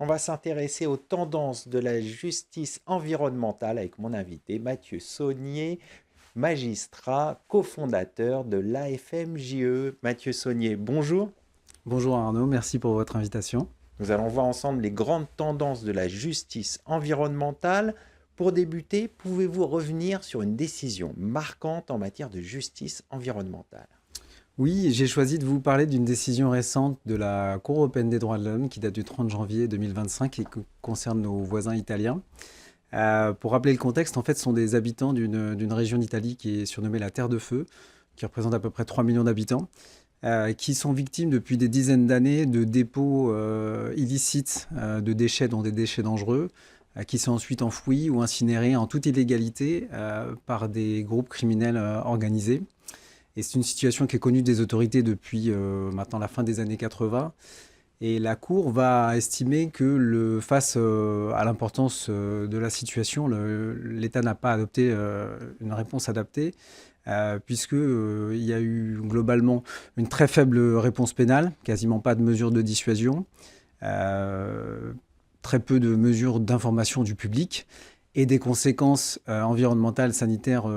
on va s'intéresser aux tendances de la justice environnementale avec mon invité Mathieu Saunier, magistrat, cofondateur de l'AFMJE. Mathieu Saunier, bonjour. Bonjour Arnaud, merci pour votre invitation. Nous allons voir ensemble les grandes tendances de la justice environnementale. Pour débuter, pouvez-vous revenir sur une décision marquante en matière de justice environnementale? Oui, j'ai choisi de vous parler d'une décision récente de la Cour européenne des droits de l'homme qui date du 30 janvier 2025 et qui concerne nos voisins italiens. Pour rappeler le contexte, en fait, ce sont des habitants d'une région d'Italie qui est surnommée la Terre de Feu, qui représente à peu près 3 millions d'habitants, qui sont victimes depuis des dizaines d'années de dépôts illicites de déchets, dont des déchets dangereux, qui sont ensuite enfouis ou incinérés en toute illégalité par des groupes criminels organisés. Et c'est une situation qui est connue des autorités depuis maintenant la fin des années 80. Et la Cour va estimer que face à l'importance de la situation, l'État n'a pas adopté une réponse adaptée, puisqu'il y a eu globalement une très faible réponse pénale, quasiment pas de mesures de dissuasion, très peu de mesures d'information du public et des conséquences environnementales, sanitaires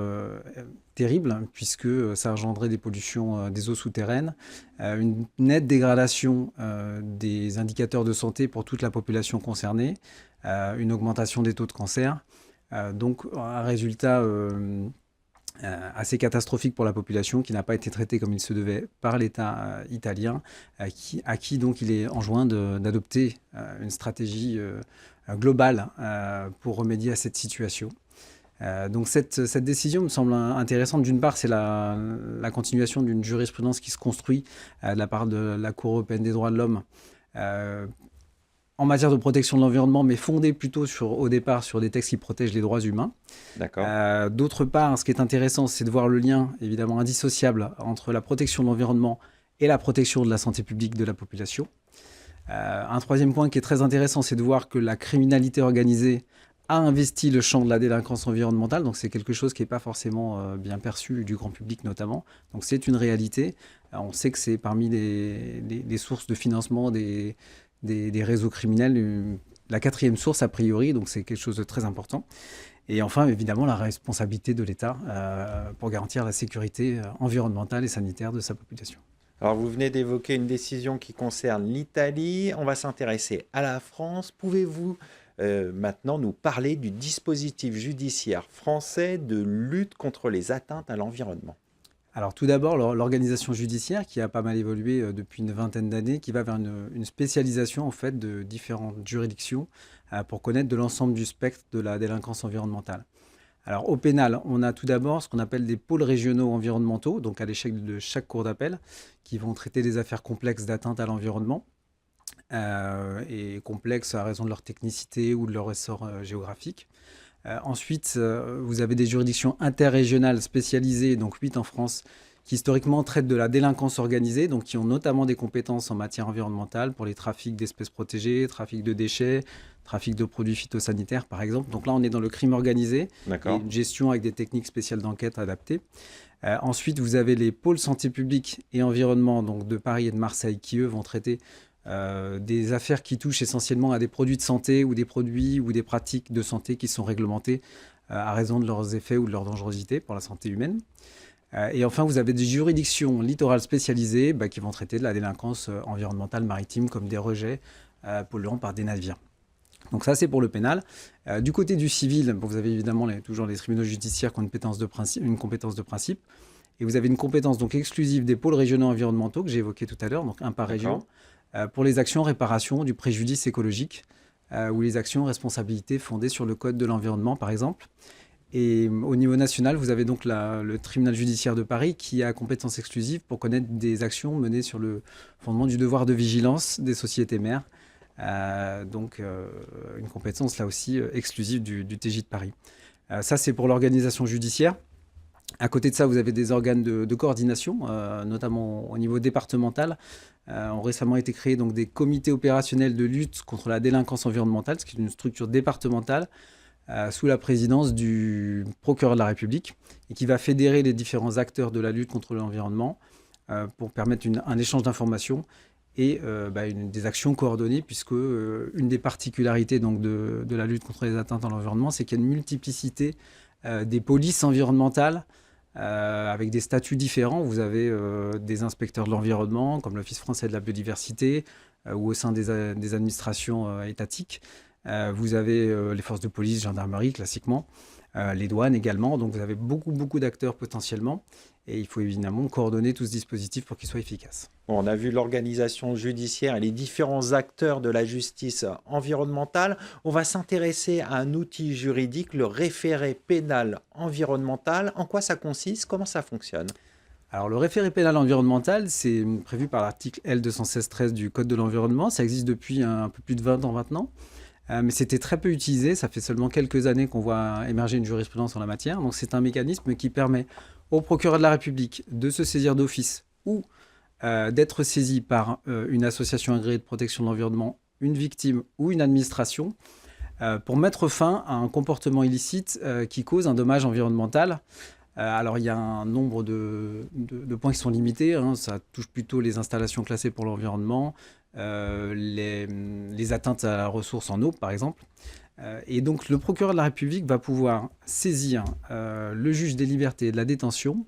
terribles, puisque ça a engendré des pollutions des eaux souterraines, une nette dégradation des indicateurs de santé pour toute la population concernée, une augmentation des taux de cancer. Donc un résultat assez catastrophique pour la population qui n'a pas été traitée comme il se devait par l'État italien, à qui donc il est enjoint d'adopter une stratégie globale pour remédier à cette situation. Donc cette décision me semble intéressante. D'une part, c'est la continuation d'une jurisprudence qui se construit de la part de la Cour européenne des droits de l'homme en matière de protection de l'environnement, mais fondée plutôt au départ sur des textes qui protègent les droits humains. D'accord. D'autre part, ce qui est intéressant, c'est de voir le lien évidemment indissociable entre la protection de l'environnement et la protection de la santé publique de la population. Un troisième point qui est très intéressant, c'est de voir que la criminalité organisée a investi le champ de la délinquance environnementale. Donc c'est quelque chose qui n'est pas forcément bien perçu du grand public notamment. Donc c'est une réalité. On sait que c'est parmi les sources de financement des réseaux criminels, la quatrième source a priori, donc c'est quelque chose de très important. Et enfin, évidemment, la responsabilité de l'État pour garantir la sécurité environnementale et sanitaire de sa population. Alors, vous venez d'évoquer une décision qui concerne l'Italie. On va s'intéresser à la France. Pouvez-vous maintenant nous parler du dispositif judiciaire français de lutte contre les atteintes à l'environnement? Alors tout d'abord, l'organisation judiciaire qui a pas mal évolué depuis une vingtaine d'années, qui va vers une spécialisation en fait de différentes juridictions pour connaître de l'ensemble du spectre de la délinquance environnementale. Alors au pénal, on a tout d'abord ce qu'on appelle des pôles régionaux environnementaux, donc à l'échelle de chaque cour d'appel, qui vont traiter des affaires complexes d'atteinte à l'environnement et complexes à raison de leur technicité ou de leur ressort géographique. Ensuite, vous avez des juridictions interrégionales spécialisées, donc 8 en France, qui historiquement traitent de la délinquance organisée, donc qui ont notamment des compétences en matière environnementale pour les trafics d'espèces protégées, trafic de déchets, trafic de produits phytosanitaires par exemple. Donc là, on est dans le crime organisé et une gestion avec des techniques spéciales d'enquête adaptées. Ensuite, vous avez les pôles santé publique et environnement donc de Paris et de Marseille qui, eux, vont traiter des affaires qui touchent essentiellement à des produits de santé ou des produits ou des pratiques de santé qui sont réglementées à raison de leurs effets ou de leur dangerosité pour la santé humaine. Et enfin, vous avez des juridictions littorales spécialisées qui vont traiter de la délinquance environnementale maritime comme des rejets polluants par des navires. Donc ça, c'est pour le pénal. Du côté du civil, vous avez évidemment toujours les tribunaux judiciaires qui ont une compétence de principe. Et vous avez une compétence donc exclusive des pôles régionaux environnementaux que j'ai évoqué tout à l'heure, donc un par région, pour les actions réparation du préjudice écologique ou les actions responsabilité fondées sur le code de l'environnement, par exemple. Et au niveau national, vous avez donc le tribunal judiciaire de Paris qui a compétence exclusive pour connaître des actions menées sur le fondement du devoir de vigilance des sociétés mères. Donc une compétence là aussi exclusive du TJ de Paris. Ça, c'est pour l'organisation judiciaire. À côté de ça, vous avez des organes de coordination, notamment au niveau départemental. Ont récemment été créés donc, des comités opérationnels de lutte contre la délinquance environnementale, ce qui est une structure départementale sous la présidence du procureur de la République et qui va fédérer les différents acteurs de la lutte contre l'environnement pour permettre un échange d'informations et des actions coordonnées, puisque une des particularités donc, de la lutte contre les atteintes à l'environnement, c'est qu'il y a une multiplicité des polices environnementales avec des statuts différents. Vous avez des inspecteurs de l'environnement, comme l'Office français de la biodiversité, ou au sein des administrations étatiques. Vous avez les forces de police, gendarmerie, classiquement, les douanes également. Donc vous avez beaucoup d'acteurs potentiellement. Et il faut évidemment coordonner tout ce dispositif pour qu'il soit efficace. Bon, on a vu l'organisation judiciaire et les différents acteurs de la justice environnementale. On va s'intéresser à un outil juridique, le référé pénal environnemental. En quoi ça consiste? Comment ça fonctionne? Alors, le référé pénal environnemental, c'est prévu par l'article L216-13 du Code de l'environnement. Ça existe depuis un peu plus de 20 ans maintenant. Mais c'était très peu utilisé. Ça fait seulement quelques années qu'on voit émerger une jurisprudence en la matière. Donc, c'est un mécanisme qui permet au procureur de la République de se saisir d'office ou d'être saisi par une association agréée de protection de l'environnement, une victime ou une administration pour mettre fin à un comportement illicite qui cause un dommage environnemental. Alors, il y a un nombre de points qui sont limités. Ça touche plutôt les installations classées pour l'environnement, les atteintes à la ressource en eau, par exemple. Et donc, le procureur de la République va pouvoir saisir le juge des libertés et de la détention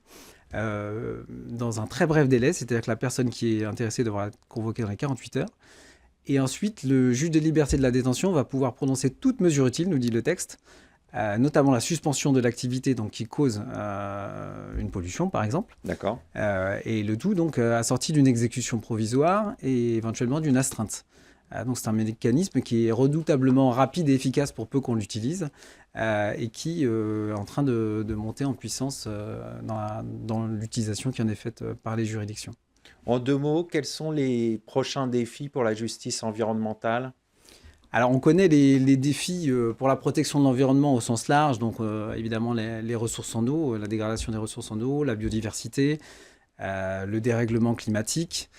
dans un très bref délai, c'est-à-dire que la personne qui est intéressée devra être convoquée dans les 48 heures. Et ensuite, le juge des libertés et de la détention va pouvoir prononcer toute mesure utile, nous dit le texte, notamment la suspension de l'activité donc, qui cause une pollution, par exemple. D'accord. Et le tout, donc, assorti d'une exécution provisoire et éventuellement d'une astreinte. Donc, c'est un mécanisme qui est redoutablement rapide et efficace pour peu qu'on l'utilise et qui est en train de monter en puissance dans l'utilisation qui en est faite par les juridictions. En 2 mots, quels sont les prochains défis pour la justice environnementale? Alors, on connaît les défis pour la protection de l'environnement au sens large, donc évidemment les ressources en eau, la dégradation des ressources en eau, la biodiversité, le dérèglement climatique.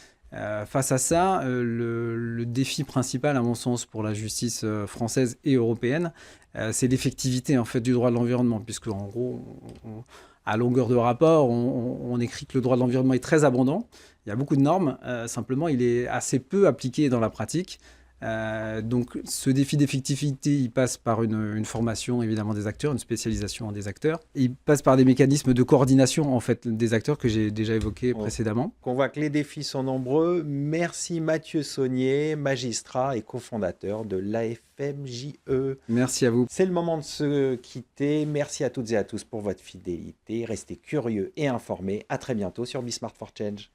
Face à ça, le défi principal, à mon sens, pour la justice française et européenne, c'est l'effectivité en fait, du droit de l'environnement, puisque en gros, à longueur de rapport, on écrit que le droit de l'environnement est très abondant. Il y a beaucoup de normes, simplement il est assez peu appliqué dans la pratique. Donc ce défi d'effectivité, il passe par une formation évidemment des acteurs, une spécialisation des acteurs. Il passe par des mécanismes de coordination en fait des acteurs que j'ai déjà évoqués précédemment. On voit que les défis sont nombreux. Merci Mathieu Saunier, magistrat et cofondateur de l'AFMJE. Merci à vous. C'est le moment de se quitter. Merci à toutes et à tous pour votre fidélité. Restez curieux et informés. À très bientôt sur Be Smart for Change.